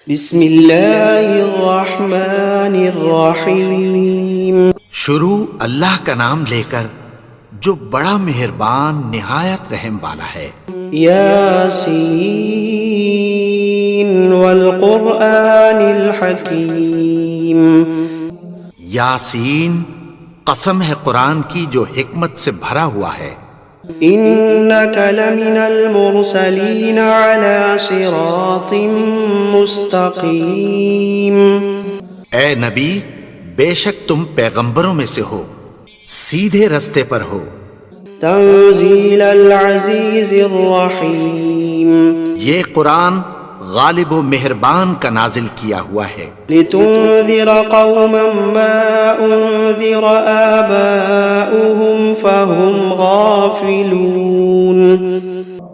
بسم اللہ الرحمن الرحیم۔ شروع اللہ کا نام لے کر جو بڑا مہربان نہایت رحم والا ہے۔ یاسین والقرآن الحکیم۔ یاسین، قسم ہے قرآن کی جو حکمت سے بھرا ہوا ہے۔ انک لمن المرسلین علی صراط مستقیم۔ اے نبی، بے شک تم پیغمبروں میں سے ہو، سیدھے رستے پر ہو۔ تنزیل العزیز الرحیم۔ یہ قرآن غالب و مہربان کا نازل کیا ہوا ہے۔ لتنذر قوما ما انذر آباؤهم فهم غافلون۔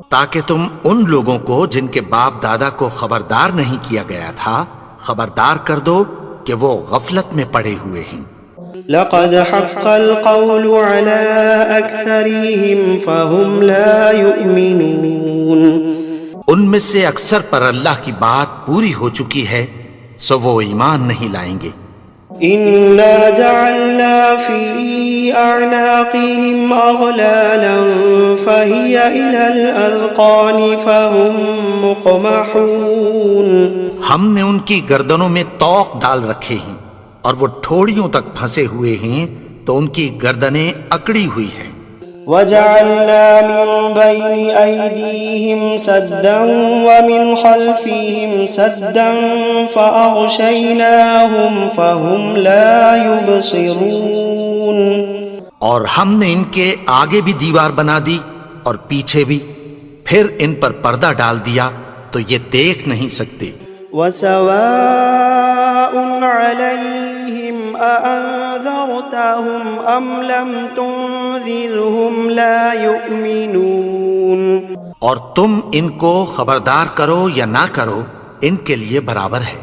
تاکہ تم ان لوگوں کو جن کے باپ دادا کو خبردار نہیں کیا گیا تھا خبردار کر دو کہ وہ غفلت میں پڑے ہوئے ہیں۔ لقد حق القول على أكثرهم فهم لا يؤمنون۔ ان میں سے اکثر پر اللہ کی بات پوری ہو چکی ہے سو وہ ایمان نہیں لائیں گے۔ إنا جعلنا في أعناقهم أغلالا فهي إلى الأذقان فهم مقمحون۔ ہم نے ان کی گردنوں میں طوق ڈال رکھے ہیں اور وہ ٹھوڑیوں تک پھنسے ہوئے ہیں تو ان کی گردنیں اکڑی ہوئی ہیں۔ وجعلنا من بين أيديهم سدا ومن خلفهم سدا فأغشيناهم فهم لا يبصرون۔ اور ہم نے ان کے آگے بھی دیوار بنا دی اور پیچھے بھی، پھر ان پر پردہ ڈال دیا تو یہ دیکھ نہیں سکتے۔ وسواء عليهم أأنذرتهم أم لم تنذرهم لا يؤمنون۔ اور تم ان کو خبردار کرو یا نہ کرو ان کے لیے برابر ہے،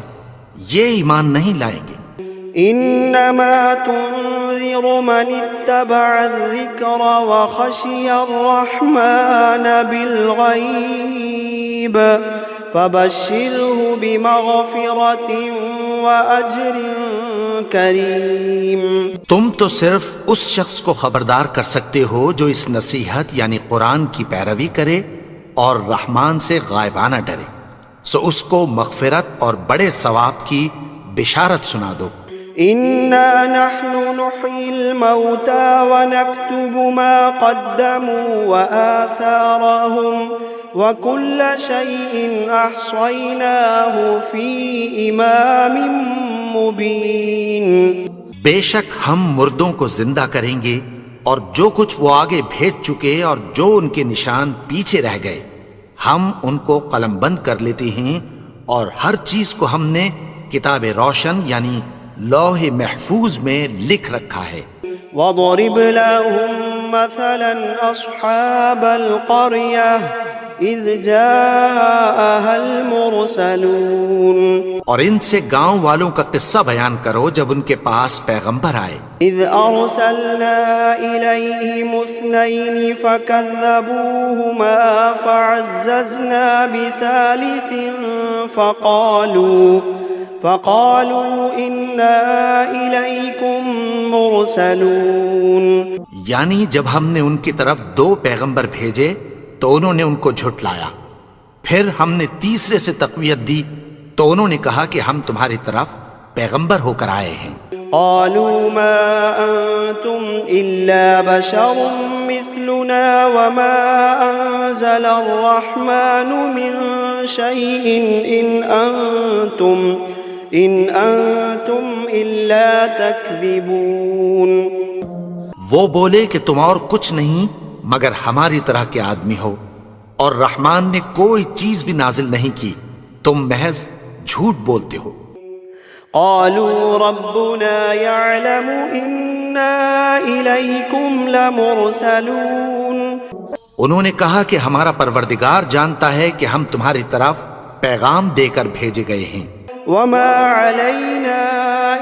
یہ ایمان نہیں لائیں گے۔ انما تنذر من اتبع الذکر وخشی الرحمن بالغیب فبشره بمغفرة وأجر کریم۔ تم تو صرف اس شخص کو خبردار کر سکتے ہو جو اس نصیحت یعنی قرآن کی پیروی کرے اور رحمان سے غائبانہ ڈرے، سو اس کو مغفرت اور بڑے ثواب کی بشارت سنا دو۔ انا نحن نحيي الموتى ونكتب ما قدموا وآثارهم وكل شيء أحصيناه في إمام مبين۔ بے شک ہم مردوں کو زندہ کریں گے اور جو کچھ وہ آگے بھیج چکے اور جو ان کے نشان پیچھے رہ گئے ہم ان کو قلم بند کر لیتے ہیں، اور ہر چیز کو ہم نے کتاب روشن یعنی لوح محفوظ میں لکھ رکھا ہے۔ وَضْرِبْ لَهُمْ مَثَلًا أَصْحَابَ الْقَرْيَةِ إِذْ جَاءَهَا الْمُرْسَلُونَ۔ اور ان سے گاؤں والوں کا قصہ بیان کرو جب ان کے پاس پیغمبر آئے۔ إِذْ أَرْسَلْنَا إِلَيْهِمُ اثْنَيْنِ فَكَذَّبُوهُمَا فَعَزَّزْنَا بِثَالِثٍ فقالوا إنا إليكم مرسلون۔ یعنی جب ہم نے ان کی طرف 2 پیغمبر بھیجے تو انہوں نے ان کو جھٹلایا، پھر ہم نے تیسرے سے تقویت دی تو انہوں نے کہا کہ ہم تمہاری طرف پیغمبر ہو کر آئے ہیں۔ قالوا ما أنتم إلا بشر مثلنا وما أنزل الرحمن من شيء إن أنتم إلا تكذبون۔ وہ بولے کہ تم اور کچھ نہیں مگر ہماری طرح کے آدمی ہو، اور رحمان نے کوئی چیز بھی نازل نہیں کی، تم محض جھوٹ بولتے ہو۔ قالوا ربنا يعلم إنا إليكم لمرسلون۔ انہوں نے کہا کہ ہمارا پروردگار جانتا ہے کہ ہم تمہاری طرف پیغام دے کر بھیجے گئے ہیں۔ وما علينا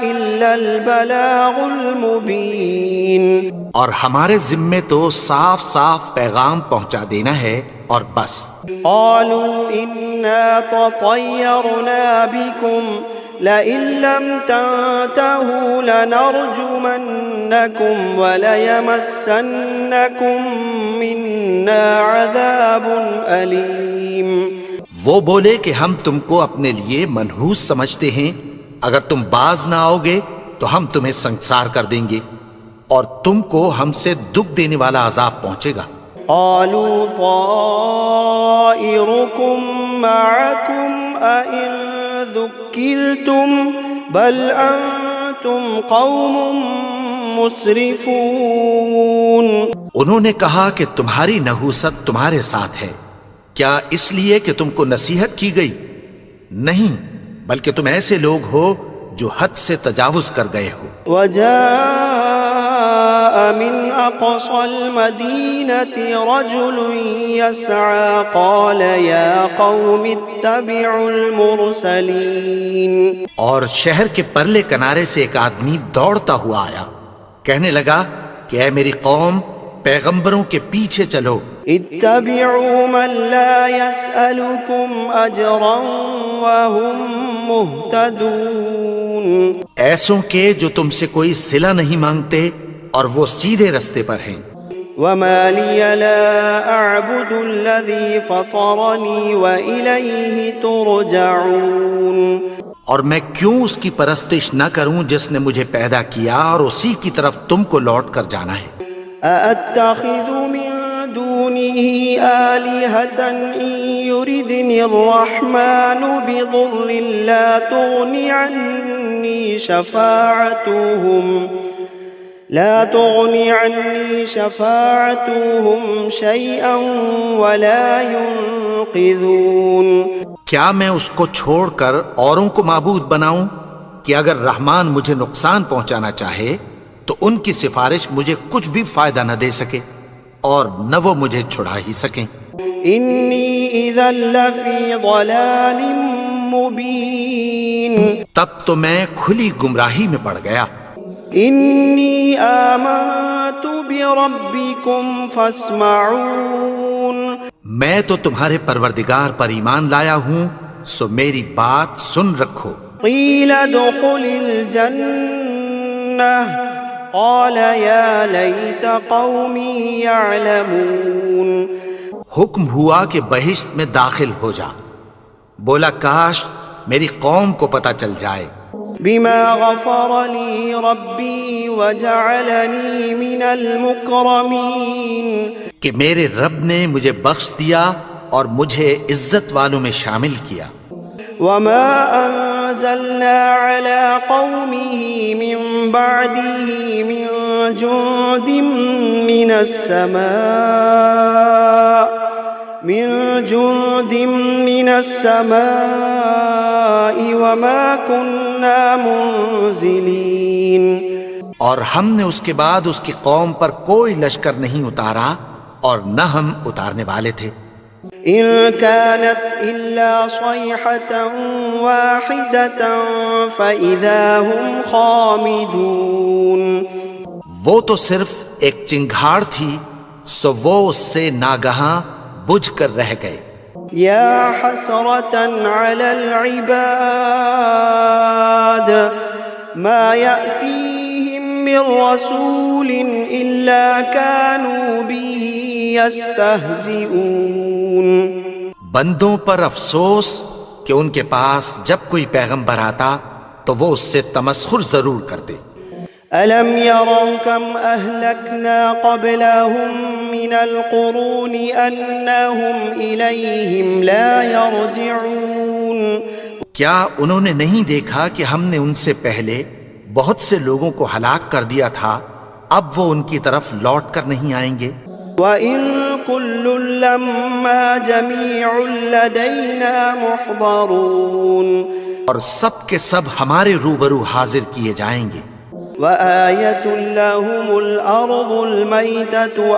إلا البلاغ المبين۔ اور ہمارے ذمے تو صاف صاف پیغام پہنچا دینا ہے اور بس۔ قالوا إنا تطيرنا بكم لئن لم تنتهوا لنرجمنكم وليمسنكم منا عذاب أليم۔ وہ بولے کہ ہم تم کو اپنے لیے منحوس سمجھتے ہیں، اگر تم باز نہ آؤ گے تو ہم تمہیں سنسار کر دیں گے اور تم کو ہم سے دکھ دینے والا عذاب پہنچے گا۔ قالوا طائركم معكم أئن ذكرتم بل أنتم قوم مسرفون۔ انہوں نے کہا کہ تمہاری نحوست تمہارے ساتھ ہے، کیا اس لیے کہ تم کو نصیحت کی گئی؟ نہیں، بلکہ تم ایسے لوگ ہو جو حد سے تجاوز کر گئے ہو۔ وجاء من أقصى المدينة رجل يسعى قال يا قوم اتبعوا المرسلين۔ اور شہر کے پرلے کنارے سے ایک آدمی دوڑتا ہوا آیا، کہنے لگا کہ اے میری قوم، پیغمبروں کے پیچھے چلو۔ اتبعوا من لا يسألكم أجرا وهم مهتدون۔ ایسوں کے جو تم سے کوئی صلہ نہیں مانگتے اور وہ سیدھے رستے پر ہیں۔ وما لي لا أعبد الذي فطرني وإليه ترجعون۔ اور میں کیوں اس کی پرستش نہ کروں جس نے مجھے پیدا کیا اور اسی کی طرف تم کو لوٹ کر جانا ہے۔ أأتخذ من دونه آلهة إن يردني الرحمن بضر لا تغني عني شفاعتهم شيئا ولا ينقذون۔ کیا میں اس کو چھوڑ کر اوروں کو معبود بناؤں کہ اگر رحمان مجھے نقصان پہنچانا چاہے تو ان کی سفارش مجھے کچھ بھی فائدہ نہ دے سکے اور نہ وہ مجھے چھڑا ہی سکیں۔ إني إذا لفي ضلال مبين۔ تب تو میں کھلی گمراہی میں پڑ گیا۔ إني آمنت بربكم فاسمعون۔ میں تو تمہارے پروردگار پر ایمان لایا ہوں، سو میری بات سن رکھو۔ قيل ادخل الجنة قال يا ليت قومي يعلمون۔ حکم ہوا کہ بہشت میں داخل ہو جا، بولا کاش میری قوم کو پتہ چل جائے۔ بما غفر لي ربي وجعلني من المكرمين۔ کہ میرے رب نے مجھے بخش دیا اور مجھے عزت والوں میں شامل کیا۔ وما أنزلنا على قومه من بعده من جند من السماء وما كنا منزلين۔ اور ہم نے اس کے بعد اس کی قوم پر کوئی لشکر نہیں اتارا اور نہ ہم اتارنے والے تھے۔ إن كانت إلا صيحة واحدة فإذا هم خامدون۔ وہ تو صرف ایک چنگھاڑ تھی، سو وہ اس سے ناگہاں بجھ کر رہ گئے۔ يا حسرة على العباد ما يأتيهم من رسول إلا كانوا به يستهزئون۔ بندوں پر افسوس کہ ان کے پاس جب کوئی پیغمبر آتا تو وہ اس سے تمسخر ضرور کرتے۔ ألم يروا كم أهلكنا قبلهم من القرون أنهم إليهم لا يرجعون۔ کیا انہوں نے نہیں دیکھا کہ ہم نے ان سے پہلے بہت سے لوگوں کو ہلاک کر دیا تھا، اب وہ ان کی طرف لوٹ کر نہیں آئیں گے؟ وَإِن كُلٌّ لَّمَّا جَمِيعٌ لَّدَيْنَا مُحْضَرُونَ۔ اور سب کے سب ہمارے روبرو حاضر کیے جائیں گے۔ وَآيَةٌ لَّهُمُ الْأَرْضُ الْمَيْتَةُ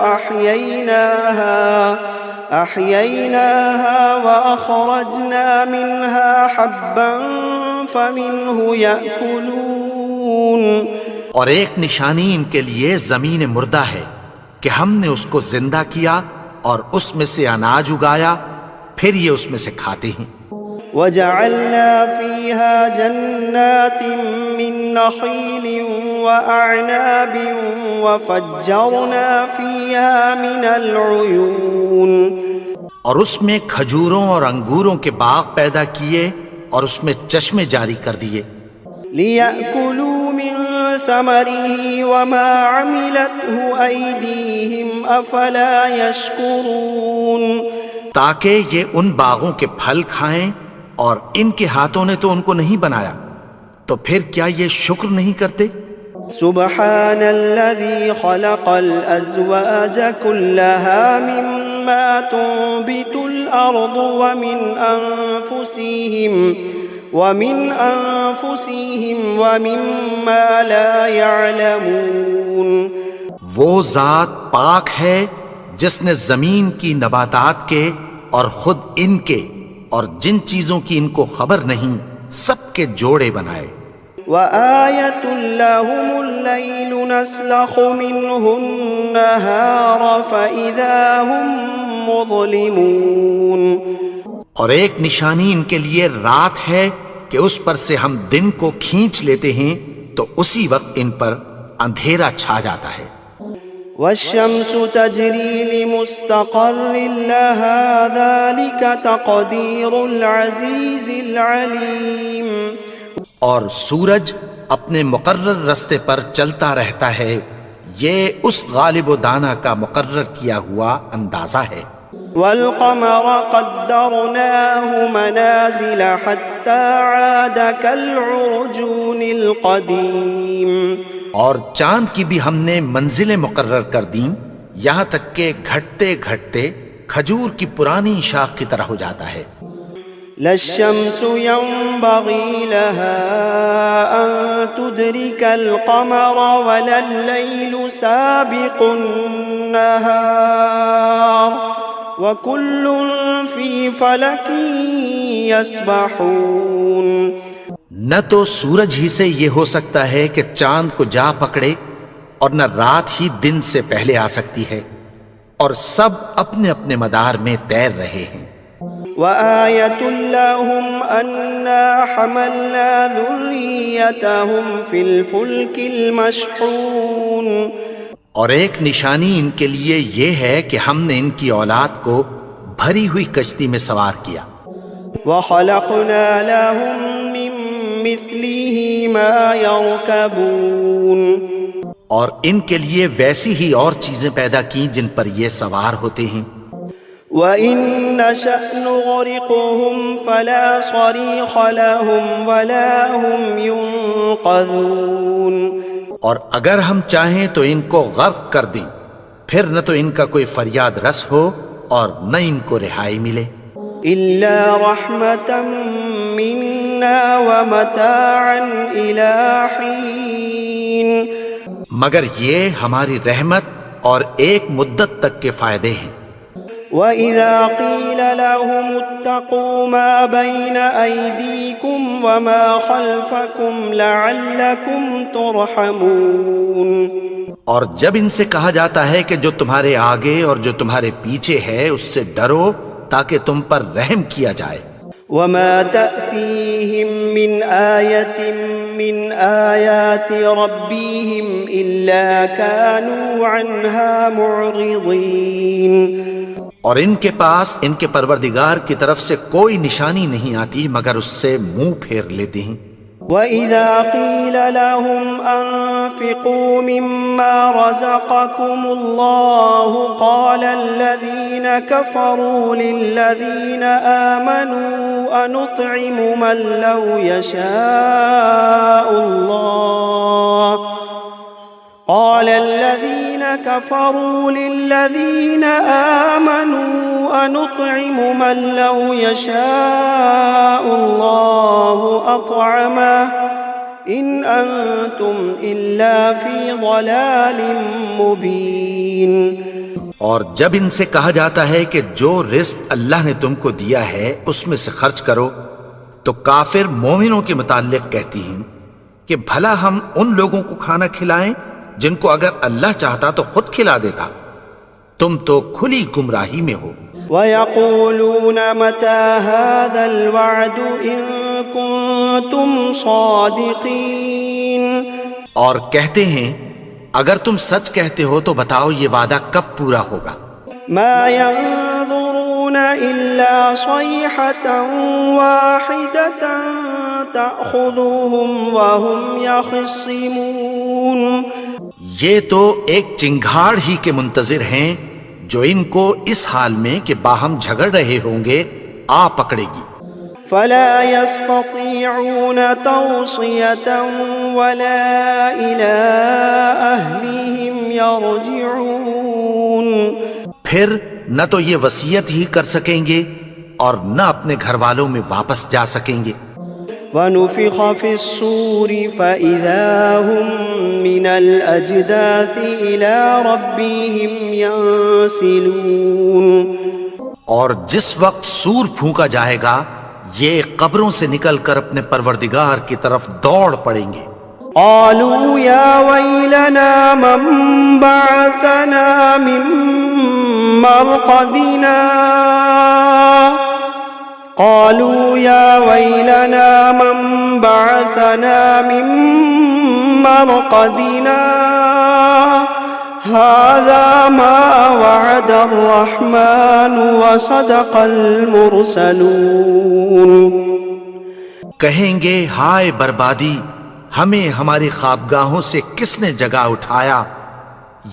أَحْيَيْنَاهَا وَأَخْرَجْنَا مِنْهَا حَبًّا فَمِنْهُ يَأْكُلُونَ۔ اور ایک نشانی ان کے لیے زمین مردہ ہے کہ ہم نے اس کو زندہ کیا اور اس میں سے اناج اگایا، پھر یہ اس میں سے کھاتے ہیں۔ وجعلنا فيها جنات من نخيل وأعناب وفجرنا فيها من العيون، اور اس میں کھجوروں اور انگوروں کے باغ پیدا کیے اور اس میں چشمے جاری کر دیے، ليأكلوا من ثمره وما عملته أيديهم أفلا يشكرون، تاکہ یہ ان باغوں کے پھل کھائیں، اور ان کے ہاتھوں نے تو ان کو نہیں بنایا، تو پھر کیا یہ شکر نہیں کرتے؟ سبحان الذي خلق الأزواج كلها مما تنبت الأرض ومن أنفسهم ومما لا يعلمون، وہ ذات پاک ہے جس نے زمین کی نباتات کے اور خود ان کے اور جن چیزوں کی ان کو خبر نہیں سب کے جوڑے بنائے۔ وآية لهم الليل نسلخ منه النهار فإذا هم مظلمون، اور ایک نشانی ان کے لیے رات ہے کہ اس پر سے ہم دن کو کھینچ لیتے ہیں تو اسی وقت ان پر اندھیرا چھا جاتا ہے۔ والشمس تجري لمستقر لها ذلك تقدير العزيز العليم، اور سورج اپنے مقرر رستے پر چلتا رہتا ہے، یہ اس غالب و دانا کا مقرر کیا ہوا اندازہ ہے۔ والقمر قدرناه منازل حتى عاد كالعرجون القديم، اور چاند کی بھی ہم نے منزلیں مقرر کر دیں، یہاں تک کہ گھٹتے گھٹتے کھجور کی پرانی شاخ کی طرح ہو جاتا ہے۔ لا الشمس ينبغي لها أن تدرك القمر ولا الليل سابق النهار وكل في فلك يسبحون، نہ تو سورج ہی سے یہ ہو سکتا ہے کہ چاند کو جا پکڑے، اور نہ رات ہی دن سے پہلے آ سکتی ہے، اور سب اپنے اپنے مدار میں تیر رہے ہیں۔ وآية لهم أنا حملنا ذريتهم في الفلك المشحون، اور ایک نشانی ان کے لیے یہ ہے کہ ہم نے ان کی اولاد کو بھری ہوئی کشتی میں سوار کیا۔ وخلقنا لهم من مثله ما يركبون، اور ان کے لیے ویسی ہی اور چیزیں پیدا کی جن پر یہ سوار ہوتے ہیں۔ وَإِن نَّشَأْ نُغْرِقْهُمْ فَلَا صَرِيخَ لَهُمْ وَلَا هُمْ يُنقَذُونَ، اور اگر ہم چاہیں تو ان کو غرق کر دیں، پھر نہ تو ان کا کوئی فریاد رس ہو اور نہ ان کو رہائی ملے۔ إِلَّا رَحْمَةً مِّنَّا وَمَتَاعًا إِلَىٰ حِينٍ، مگر یہ ہماری رحمت اور ایک مدت تک کے فائدے ہیں۔ وَإِذَا قِيلَ لَهُمُ اتَّقُوا مَا بَيْنَ أَيْدِيكُمْ وَمَا خَلْفَكُمْ لَعَلَّكُمْ تُرْحَمُونَ، اور جب ان سے کہا جاتا ہے کہ جو تمہارے آگے اور جو تمہارے پیچھے ہے اس سے ڈرو تاکہ تم پر رحم کیا جائے۔ وَمَا تَأْتِيهِم مِّنْ آيَةٍ مِّنْ آيَاتِ رَبِّهِمْ إِلَّا كَانُوا عَنْهَا مُعْرِضِينَ، اور ان کے پاس ان کے پروردگار کی طرف سے کوئی نشانی نہیں آتی مگر اس سے منہ پھیر لیتے ہیں۔ وَإِذَا قِيلَ لَهُمْ أَنفِقُوا مِمَّا رَزَقَكُمُ اللَّهُ قَالَ الَّذِينَ كَفَرُوا لِلَّذِينَ آمَنُوا أَنُطْعِمُ مَن لَّوْ يَشَاءُ اللَّهُ قال الذين كفروا للذين آمنوا أنطعم من لو يشاء الله أطعمه إن أنتم إلا في ضلال مبين۔ اور جب ان سے کہا جاتا ہے کہ جو رزق اللہ نے تم کو دیا ہے اس میں سے خرچ کرو، تو کافر مومنوں کے متعلق کہتی ہیں کہ بھلا ہم ان لوگوں کو کھانا کھلائیں جن کو اگر اللہ چاہتا تو خود کھلا دیتا، تم تو کھلی گمراہی میں ہو۔ وَيَقُولُونَ مَتَى هَذَا الْوَعْدُ إِن كُنتُمْ صَادِقِينَ، اور کہتے ہیں اگر تم سچ کہتے ہو تو بتاؤ یہ وعدہ کب پورا ہوگا۔ مَا يَنظُرُونَ إِلَّا صَيْحَةً وَاحِدَةً تَأْخُذُهُمْ وَهُمْ يَخِصِّمُونَ، یہ تو ایک چنگھاڑ ہی کے منتظر ہیں جو ان کو اس حال میں کہ باہم جھگڑ رہے ہوں گے آ پکڑے گی۔ فَلَا يَسْتَطِيعُونَ تَوْصِيَةً وَلَا إِلَىٰ أَهْلِهِمْ يَرْجِعُونَ، پھر نہ تو یہ وصیت ہی کر سکیں گے اور نہ اپنے گھر والوں میں واپس جا سکیں گے۔ وَنُفِخَ فِي الصُّورِ فَإِذَا هُم مِّنَ الْأَجْدَاثِ إِلَىٰ رَبِّهِمْ يَنسِلُونَ، اور جس وقت سور پھونکا جائے گا یہ قبروں سے نکل کر اپنے پروردگار کی طرف دوڑ پڑیں گے۔ قالوا يا ويلنا من بعثنا من مرقدنا، قالوا يا ويلنا من بعثنا من مرقدنا هذا ما وعد الرحمن وصدق المرسلون۔ کہیں گے ہائے بربادی، ہمیں ہماری خوابگاہوں سے کس نے جگا اٹھایا؟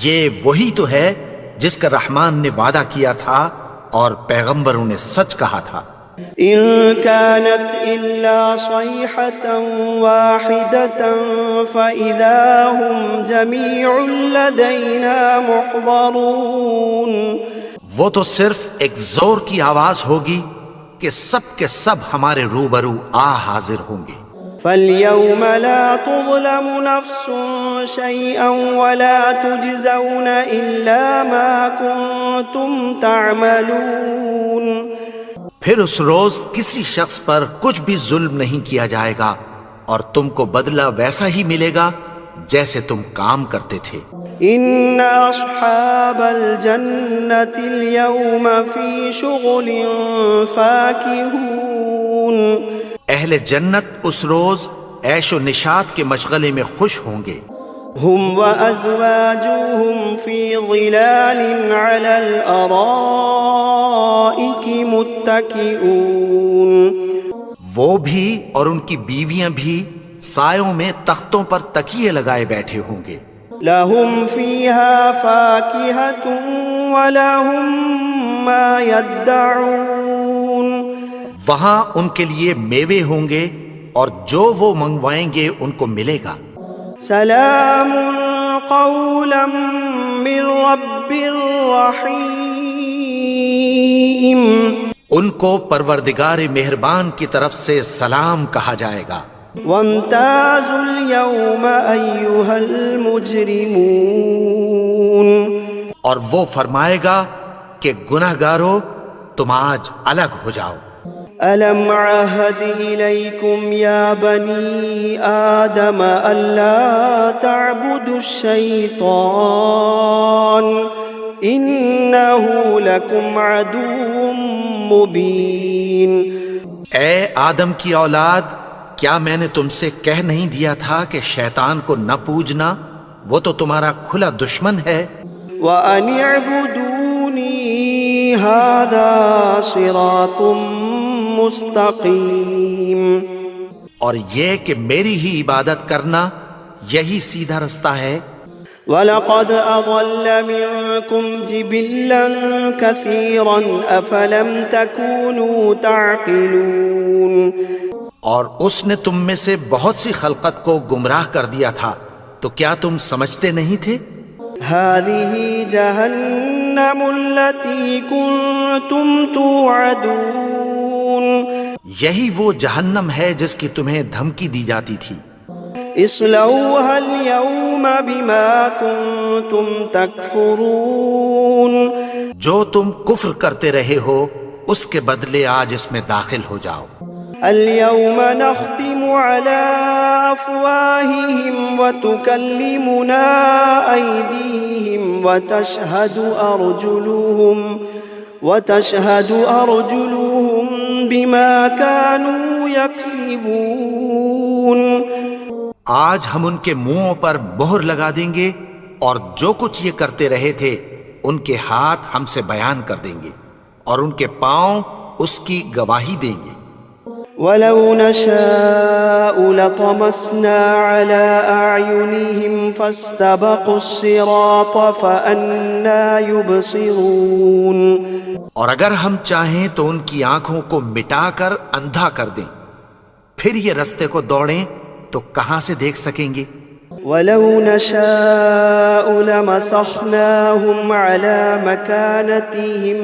یہ وہی تو ہے جس کا رحمان نے وعدہ کیا تھا اور پیغمبروں نے سچ کہا تھا۔ إن كانت إلا صيحة واحدة فإذا هم جميع لدينا محضرون، وہ تو صرف ایک زور کی آواز ہوگی کہ سب کے سب ہمارے روبرو حاضر ہوں گے۔ فَالْيَوْمَ لَا تُظْلَمُ نَفْسٌ شَيْئًا وَلَا تُجْزَوْنَ إِلَّا مَا كُنتُمْ تَعْمَلُونَ، پھر اس روز کسی شخص پر کچھ بھی ظلم نہیں کیا جائے گا اور تم کو بدلہ ویسا ہی ملے گا جیسے تم کام کرتے تھے۔ إِنَّ أَصْحَابَ الْجَنَّةِ الْيَوْمَ فِي شُغُلٍ فَاكِهُونَ، اہل جنت اس روز عیش و نشاط کے مشغلے میں خوش ہوں گے۔ هم وأزواجهم في ظلال على الأرائك متكئون، وہ بھی اور ان کی بیویاں بھی سایوں میں تختوں پر تکیے لگائے بیٹھے ہوں گے۔ لهم فيها فاكهة ولهم ما يدعون، وہاں ان کے لیے میوے ہوں گے اور جو وہ منگوائیں گے ان کو ملے گا۔ سلام قولا من رب رحیم، ان کو پروردگار مہربان کی طرف سے سلام کہا جائے گا۔ وامتازوا اليوم أيها المجرمون، اور وہ فرمائے گا کہ گناہگارو تم آج الگ ہو جاؤ۔ ألم عهد إليكم يا بني آدم ألا تعبدوا الشيطان إنه لكم عدو مبين۔ اے آدم کی اولاد، کیا میں نے تم سے کہہ نہیں دیا تھا کہ شیطان کو نہ پوجنا، وہ تو تمہارا کھلا دشمن ہے۔ وَأَنِ اعْبُدُونِي هَذَا صِرَاطٌ مستقیم، اور یہ کہ میری ہی عبادت کرنا یہی سیدھا رستہ ہے۔ وَلَقَدْ أَضَلَّ مِنكُمْ جِبِلًّا كَثِيرًا أَفَلَمْ تَكُونُوا تَعْقِلُونَ، اور اس نے تم میں سے بہت سی خلقت کو گمراہ کر دیا تھا، تو کیا تم سمجھتے نہیں تھے؟ هَذِهِ جَهَنَّمُ الَّتِي كُنتُمْ تُوعَدُونَ، یہی وہ جہنم ہے جس کی تمہیں دھمکی دی جاتی تھی۔ اصلوها اليوم بما كنتم تكفرون، جو تم کفر کرتے رہے ہو اس کے بدلے آج اس میں داخل ہو جاؤ۔ اليوم نختم على أفواههم وتكلمنا أيديهم وتشهد أرجلهم بما كانوا يكسبون. آج ہم ان کے منہوں پر مہر لگا دیں گے اور جو کچھ یہ کرتے رہے تھے ان کے ہاتھ ہم سے بیان کر دیں گے اور ان کے پاؤں اس کی گواہی دیں گے. وَلَوْ نَشَاءُ لَطَمَسْنَا عَلَىٰ أَعْيُنِهِمْ فَاسْتَبَقُوا الصِّرَاطَ فَأَنَّىٰ يُبْصِرُونَ. اور اگر ہم چاہیں تو ان کی آنکھوں کو مٹا کر اندھا کر دیں، پھر یہ رستے کو دوڑیں تو کہاں سے دیکھ سکیں گے؟ وَلَوْ نَشَاءُ لَمَسَخْنَاهُمْ عَلَىٰ مَكَانَتِهِمْ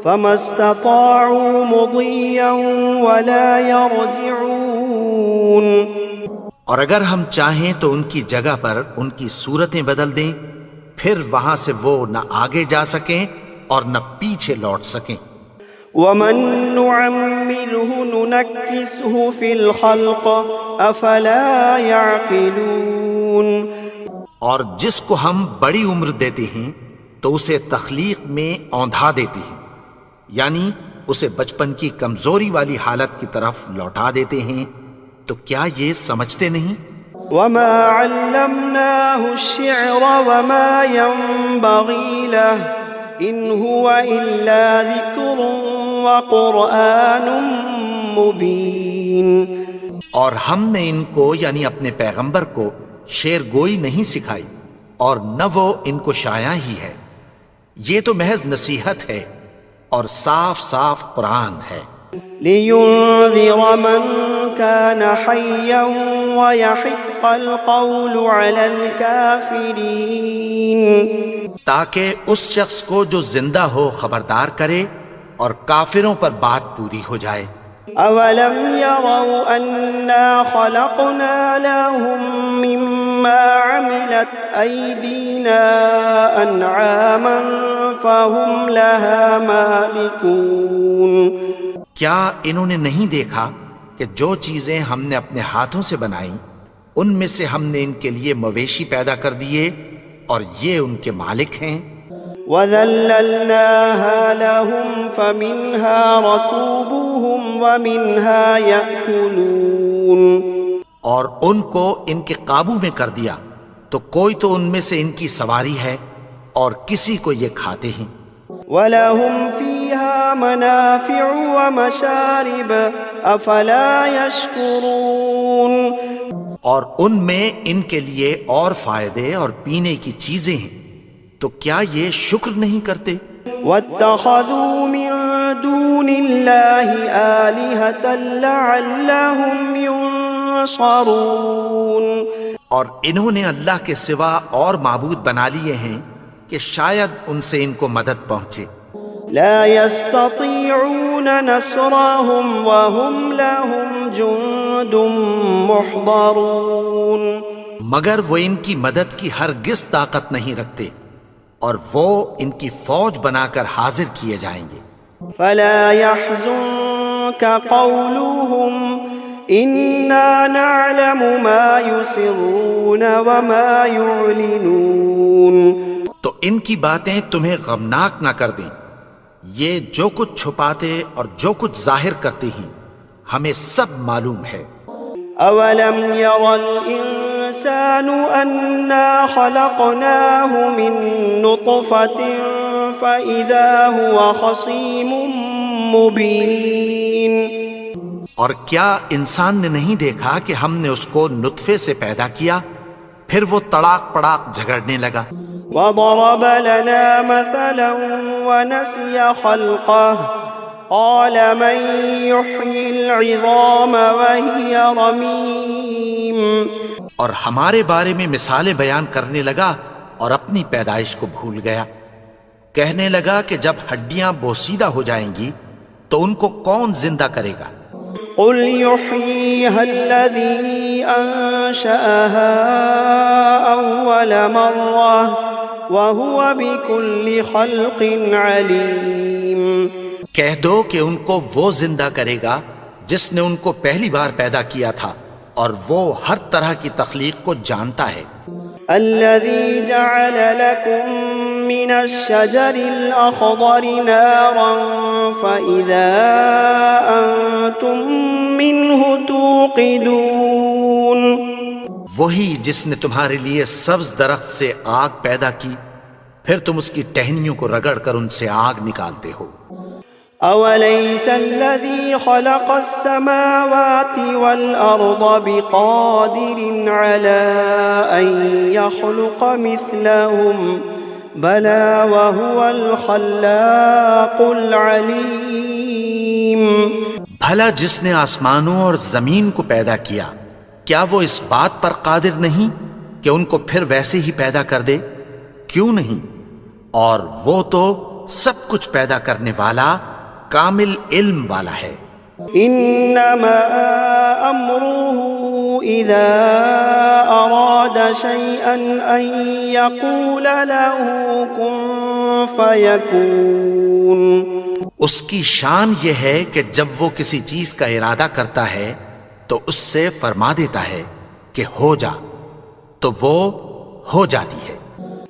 فَمَا اسْتَطَاعُوا مُضِيًّا وَلَا يَرْجِعُونَ. اور اگر ہم چاہیں تو ان کی جگہ پر ان کی صورتیں بدل دیں، پھر وہاں سے وہ نہ آگے جا سکیں اور نہ پیچھے لوٹ سکیں. وَمَن نُّعَمِّرْهُ نُنَكِّسْهُ فِي الْخَلْقِ أَفَلَا يَعْقِلُونَ. اور جس کو ہم بڑی عمر دیتے ہیں تو اسے تخلیق میں اوندھا دیتے ہیں، یعنی اسے بچپن کی کمزوری والی حالت کی طرف لوٹا دیتے ہیں، تو کیا یہ سمجھتے نہیں؟ وَمَا عَلَّمْنَاهُ الشِّعْرَ وَمَا يَنبَغِي لَهُ إِنْ هُوَ إِلَّا ذِكْرٌ وَقُرْآنٌ مُبِينٌ. اور ہم نے ان کو یعنی اپنے پیغمبر کو شعر گوئی نہیں سکھائی اور نہ وہ ان کو شایع ہی ہے، یہ تو محض نصیحت ہے اور صاف صاف قرآن ہے. لِيُنذِرَ مَن كَانَ حَيًّا وَيَحِقَّ الْقَوْلُ عَلَى الْكَافِرِينَ. تاکہ اس شخص کو جو زندہ ہو خبردار کرے اور کافروں پر بات پوری ہو جائے. أَوَلَمْ يَرَوْا أَنَّا خَلَقْنَا لَهُم مِّمَّا عَمِلَتْ أَيْدِينَا أَنْعَامًا فَهُمْ لَهَا مَالِكُونَ. کیا انہوں نے نہیں دیکھا کہ جو چیزیں ہم نے اپنے ہاتھوں سے بنائیں ان میں سے ہم نے ان کے لیے مویشی پیدا کر دیے اور یہ ان کے مالک ہیں. وَذَلَّلْنَاهَا لَهُمْ فَمِنْهَا رَكُوبُهُمْ وَمِنْهَا يَأْكُلُونَ. اور ان کو ان کے قابو میں کر دیا تو کوئی تو ان میں سے ان کی سواری ہے اور کسی کو یہ کھاتے ہیں. وَلَهُمْ فِيهَا مَنَافِعُ وَمَشَارِبُ أَفَلَا يَشْكُرُونَ. اور ان میں ان کے لیے اور فائدے اور پینے کی چیزیں ہیں، تو کیا یہ شکر نہیں کرتے؟ وَاتَّخَذُوا مِن دُونِ اللَّهِ آلِهَةً لَعَلَّهُمْ يُنصَرُونَ. اور انہوں نے اللہ کے سوا اور معبود بنا لیے ہیں کہ شاید ان سے ان کو مدد پہنچے. لا يستطيعون نصرهم وهم لهم جند محضرون. مگر وہ ان کی مدد کی ہرگز طاقت نہیں رکھتے اور وہ ان کی فوج بنا کر حاضر کیے جائیں گے. فلا يحزنك قولهم إنا نعلم ما يسرون وما يعلنون. تو ان کی باتیں تمہیں غمناک نہ کر دیں، یہ جو کچھ چھپاتے اور جو کچھ ظاہر کرتے ہیں ہمیں سب معلوم ہے. أولم ير الإنسان أنا خلقناه من نطفة فإذا هو خصيم مبين. اور کیا انسان نے نہیں دیکھا کہ ہم نے اس کو نطفے سے پیدا کیا پھر وہ تڑاک پڑاک جھگڑنے لگا. وضرب لنا مثلا ونسي خلقه قال من يحيي العظام وهي رميم. اور ہمارے بارے میں مثالیں بیان کرنے لگا اور اپنی پیدائش کو بھول گیا. کہنے لگا کہ جب ہڈیاں بوسیدہ ہو جائیں گی تو ان کو کون زندہ کرے گا؟ قل يحييها الذي أنشأها أول مرة وهو بكل خلق عليم. کہہ دو کہ ان کو وہ زندہ کرے گا جس نے ان کو پہلی بار پیدا کیا تھا اور وہ ہر طرح کی تخلیق کو جانتا ہے۔ الذي جعل لكم من الشجر الأخضر نارا فإذا أنتم منه توقدون، وہی جس نے تمہارے لیے سبز درخت سے آگ پیدا کی، پھر تم اس کی ٹہنیوں کو رگڑ کر ان سے آگ نکالتے ہو۔ أوليس الذي خلق السماوات والأرض بقادر على أن يخلق مثلهم بلى وهو الخلاق العليم۔ بھلا جس نے آسمانوں اور زمین کو پیدا کیا، کیا وہ اس بات پر قادر نہیں کہ ان کو پھر ویسے ہی پیدا کر دے؟ کیوں نہیں؟ اور وہ تو سب کچھ پیدا کرنے والا، کامل علم والا ہے۔ انما امره اذا اراد شيئا ان يقول له كن فيكون، اس کی شان یہ ہے کہ جب وہ کسی چیز کا ارادہ کرتا ہے تو اس سے فرما دیتا ہے کہ ہو جا، تو وہ ہو جاتی ہے۔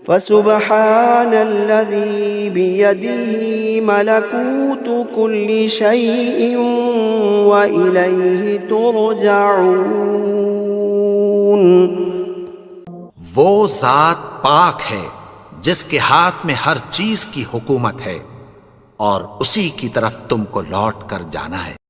فسبحان الذي بيده ملكوت كل شيء وإليه ترجعون، وہ ذات پاک ہے جس کے ہاتھ میں ہر چیز کی حکومت ہے اور اسی کی طرف تم کو لوٹ کر جانا ہے۔